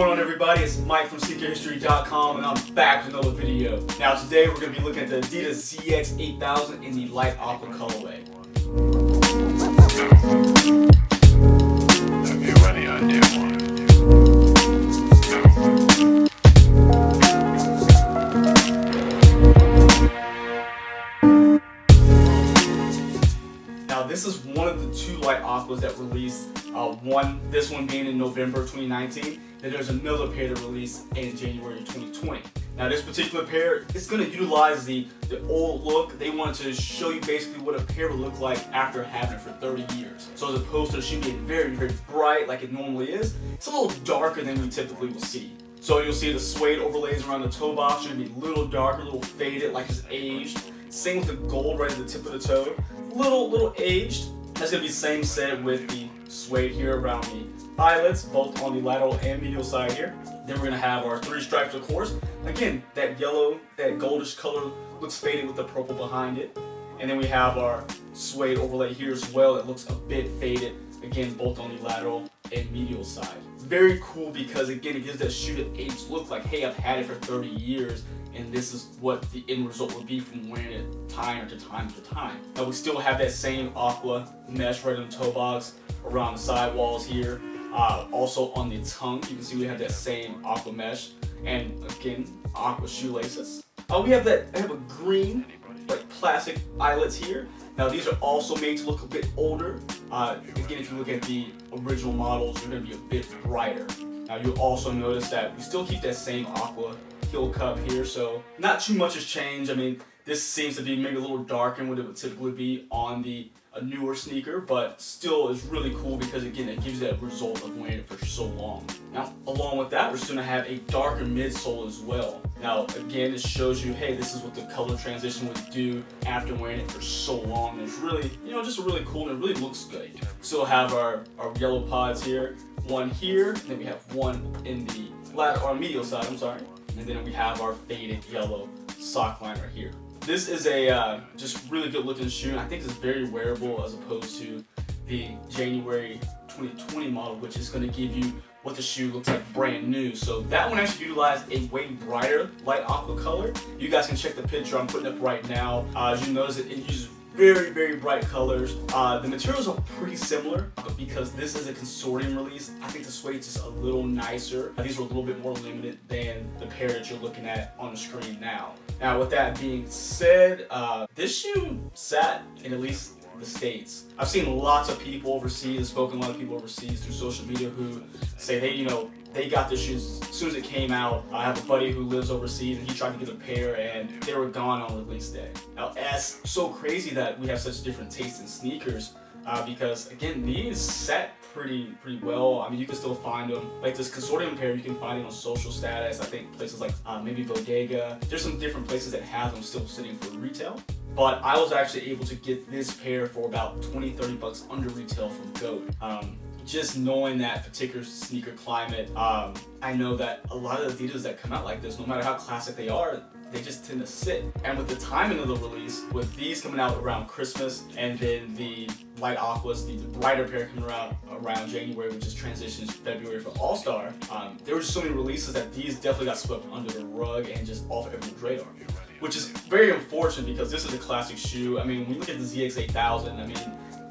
going on, everybody? It's Mike from sneakerhistory.com and I'm back with another video. Now today we're going to be looking at the Adidas ZX8000 in the light aqua colorway. Have you any idea why? Now this is one of the two light aquas that released, this one being in November 2019, and there's another pair that released in January 2020. Now this particular pair is going to utilize the old look. They wanted to show you basically what a pair would look like after having it for 30 years. So as opposed to the shoe being very, very bright like it normally is, it's a little darker than we typically will see. So you'll see the suede overlays around the toe box are going to be a little darker, a little faded, like it's aged. Same with the gold right at the tip of the toe. Little aged. That's going to be same set with the suede here around the eyelets, both on the lateral and medial side here. Then we're going to have our three stripes, of course. Again, that yellow, that goldish color looks faded with the purple behind it. And then we have our suede overlay here as well that looks a bit faded. Again, both on the lateral and medial side. Very cool because, again, it gives that shoe that aged look like, hey, I've had it for 30 years. And this is what the end result would be from wearing it time after time after time. Now we still have that same aqua mesh right on the toe box, around the sidewalls here. Also on the tongue, you can see we have that same aqua mesh, and again, aqua shoelaces. We have a green, like plastic eyelets here. Now these are also made to look a bit older. Again, if you look at the original models, they're going to be a bit brighter. Now you'll also notice that we still keep that same aqua heel cup here, so not too much has changed. I mean, this seems to be maybe a little darker than what it would typically be on a newer sneaker, but still is really cool because, again, it gives you that result of wearing it for so long. Now, along with that, we're still gonna have a darker midsole as well. Now, again, it shows you, hey, this is what the color transition would do after wearing it for so long. It's really, just really cool, and it really looks good. Still have our yellow pods here, one here, and then we have one in the lateral or medial side, I'm sorry. And then we have our faded yellow sock liner here. This is a just really good looking shoe, and I think it's very wearable as opposed to the January 2020 model, which is going to give you what the shoe looks like brand new. So that one actually utilized a way brighter light aqua color. You guys can check the picture I'm putting up right now. As you notice, it uses very, very bright colors. The materials are pretty similar, but because this is a Consortium release, I think the suede's just a little nicer. These are a little bit more limited than the pair that you're looking at on the screen now. Now, with that being said, this shoe sat in at least the States. I've seen lots of people overseas, I've spoken to a lot of people overseas through social media who say they got their shoes as soon as it came out. I have a buddy who lives overseas and he tried to get a pair and they were gone on release day. Now, it's so crazy that we have such different tastes in sneakers because, again, these sat pretty well. I mean, you can still find them. Like this Consortium pair, you can find it on Social Status. I think places like maybe Bodega. There's some different places that have them still sitting for retail. But I was actually able to get this pair for about 20-30 bucks under retail from GOAT. Just knowing that particular sneaker climate, I know that a lot of the Adidas that come out like this, no matter how classic they are, they just tend to sit. And with the timing of the release, with these coming out around Christmas, and then the light aquas, the brighter pair coming around January, which is transitions February for All-Star, there were just so many releases that these definitely got swept under the rug and just off everyone's radar. Which is very unfortunate because this is a classic shoe. I mean, when you look at the ZX8000, I mean,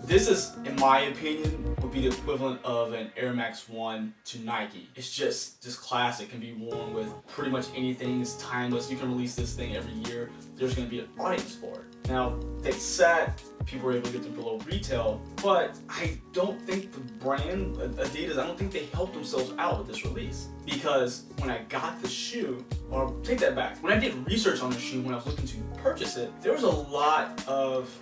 this is, in my opinion, would be the equivalent of an Air Max 1 to Nike. It's just classic, can be worn with pretty much anything. It's timeless. You can release this thing every year. There's going to be an audience for it. Now, they sat, people were able to get them below retail, but I don't think the brand, Adidas, I don't think they helped themselves out with this release. Because when I got the shoe, or take that back, when I did research on the shoe when I was looking to purchase it, there was a lot of,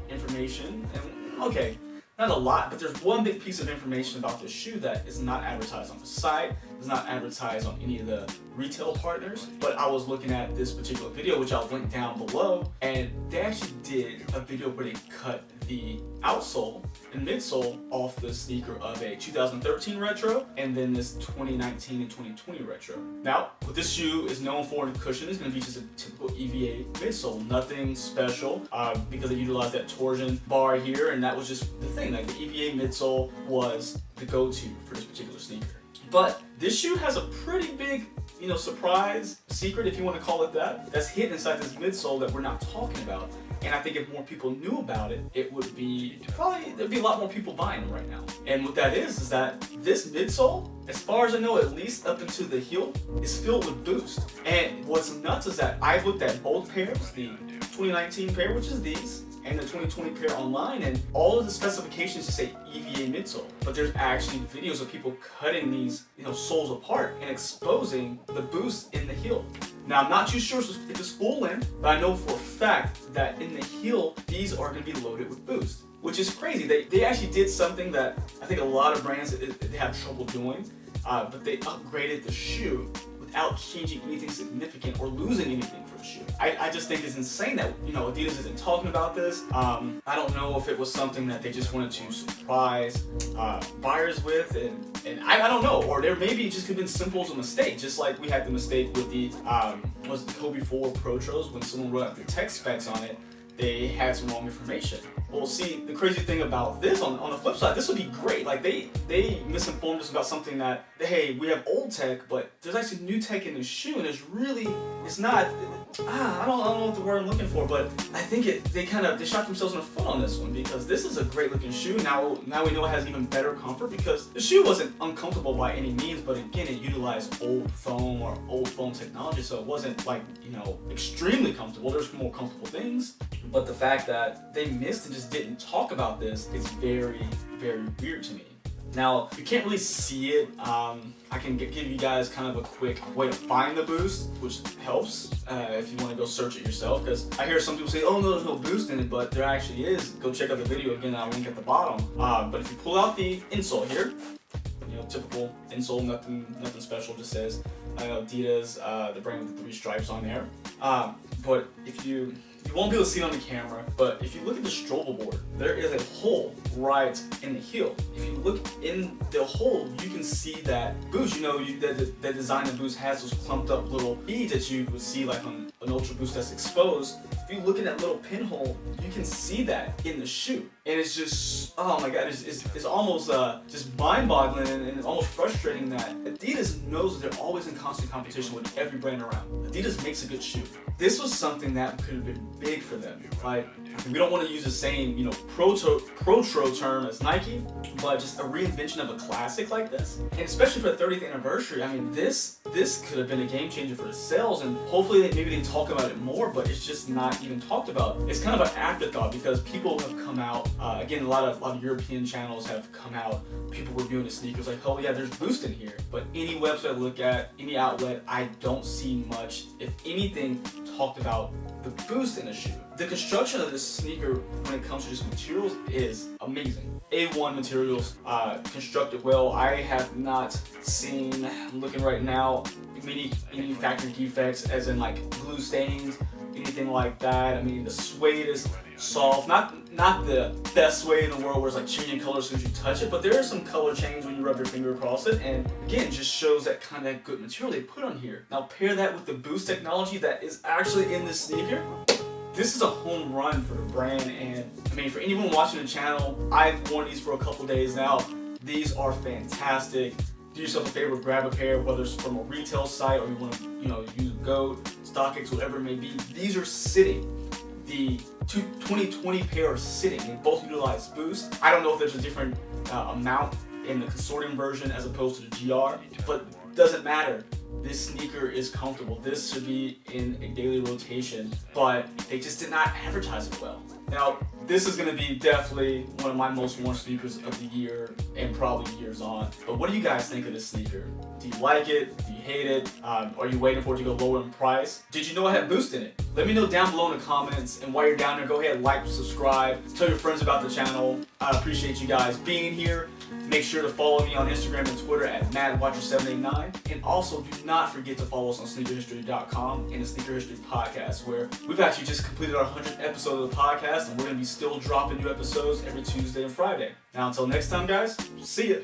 information, and okay, not a lot, but there's one big piece of information about this shoe that is not advertised on the site, is not advertised on any of the retail partners, but I was looking at this particular video, which I'll link down below, and they actually did a video where they cut the outsole and midsole off the sneaker of a 2013 retro and then this 2019 and 2020 retro. Now, what this shoe is known for in cushion is going to be just a typical EVA midsole, nothing special because they utilized that torsion bar here, and that was just the thing. Like the EVA midsole was the go-to for this particular sneaker. But this shoe has a pretty big, surprise, secret, if you want to call it that, that's hidden inside this midsole that we're not talking about. And I think if more people knew about it, there'd be a lot more people buying them right now. And what that is that this midsole, as far as I know, at least up into the heel, is filled with Boost. And what's nuts is that I've looked at both pairs, the 2019 pair, which is these, and the 2020 pair online, and all of the specifications just say EVA midsole. But there's actually videos of people cutting these, soles apart and exposing the Boost in the heel. Now, I'm not too sure if it's full length, but I know for a fact that in the heel, these are going to be loaded with Boost, which is crazy. They actually did something that I think a lot of brands they have trouble doing, but they upgraded the shoe without changing anything significant or losing anything for the shoe. I just think it's insane that Adidas isn't talking about this. I don't know if it was something that they just wanted to surprise buyers with, and I don't know, or there maybe it just could have been simple as a mistake, just like we had the mistake with the Kobe 4 Pro Tros when someone wrote out the tech specs on it. They had some wrong information. Well, see, the crazy thing about this, on the flip side, this would be great. Like, they misinformed us about something that, hey, we have old tech, but there's actually new tech in the shoe, and it's not, I don't know what the word I'm looking for, but I think they shot themselves in the foot on this one, because this is a great looking shoe. Now we know it has even better comfort, because the shoe wasn't uncomfortable by any means, but again, it utilized old foam technology, so it wasn't like, extremely comfortable. There's more comfortable things, but the fact that they missed and just didn't talk about this is very, very weird to me. Now, you can't really see it. I can give you guys kind of a quick way to find the Boost, which helps if you want to go search it yourself, because I hear some people say, oh no, there's no Boost in it, but there actually is. Go check out the video again, I'll link at the bottom. But if you pull out the insole here, typical insole, nothing special, just says Adidas, the brand with the 3 stripes on there. But if you won't be able to see it on the camera, but if you look at the stroller board, there is a hole right in the heel. If you look in the hole, you can see that Boost, that design of Boost has those clumped up little beads that you would see like on an Ultra Boost that's exposed. If you look in that little pinhole, you can see that in the shoe. And it's just, oh my God, it's almost just mind-boggling and almost frustrating that Adidas knows that they're always in constant competition with every brand around. Adidas makes a good shoe. This was something that could have been big for them. Like, we don't want to use the same, pro term as Nike, but just a reinvention of a classic like this. And especially for the 30th anniversary, I mean, this could have been a game changer for the sales, and hopefully maybe they talk about it more, but it's just not even talked about. It's kind of an afterthought because people have come out, again, a lot of European channels have come out, people reviewing the sneakers like, oh yeah, there's Boost in here. But any website I look at, any outlet, I don't see much, if anything, talked about the Boost in the shoe. The construction of this sneaker when it comes to just materials is amazing. A1 materials, constructed well. I have not seen, I'm looking right now, any factory defects as in like glue stains, anything like that. I mean, the suede is soft, not the best suede in the world where it's like changing colors as soon as you touch it, but there is some color change when you rub your finger across it, and again, just shows that kind of good material they put on here. Now pair that with the Boost technology that is actually in this sneaker. This is a home run for the brand, and I mean, for anyone watching the channel, I've worn these for a couple days now. These are fantastic. Do yourself a favor, grab a pair, whether it's from a retail site or you want to, use Goat, StockX, whatever it may be. These are sitting. The 2020 pair are sitting. They both utilize Boost. I don't know if there's a different amount in the Consortium version as opposed to the GR, but it doesn't matter. This sneaker is comfortable. This should be in a daily rotation, but they just did not advertise it well. Now, this is going to be definitely one of my most worn sneakers of the year and probably years on. But what do you guys think of this sneaker? Do you like it? Do you hate it? Are you waiting for it to go lower in price? Did you know it had Boost in it? Let me know down below in the comments, and while you're down there, go ahead, like, subscribe, tell your friends about the channel. I appreciate you guys being here. Make sure to follow me on Instagram and Twitter at MadWatcher789. And also, do not forget to follow us on SneakerHistory.com and the Sneaker History Podcast, where we've actually just completed our 100th episode of the podcast, and we're going to be still dropping new episodes every Tuesday and Friday. Now, until next time, guys, see ya.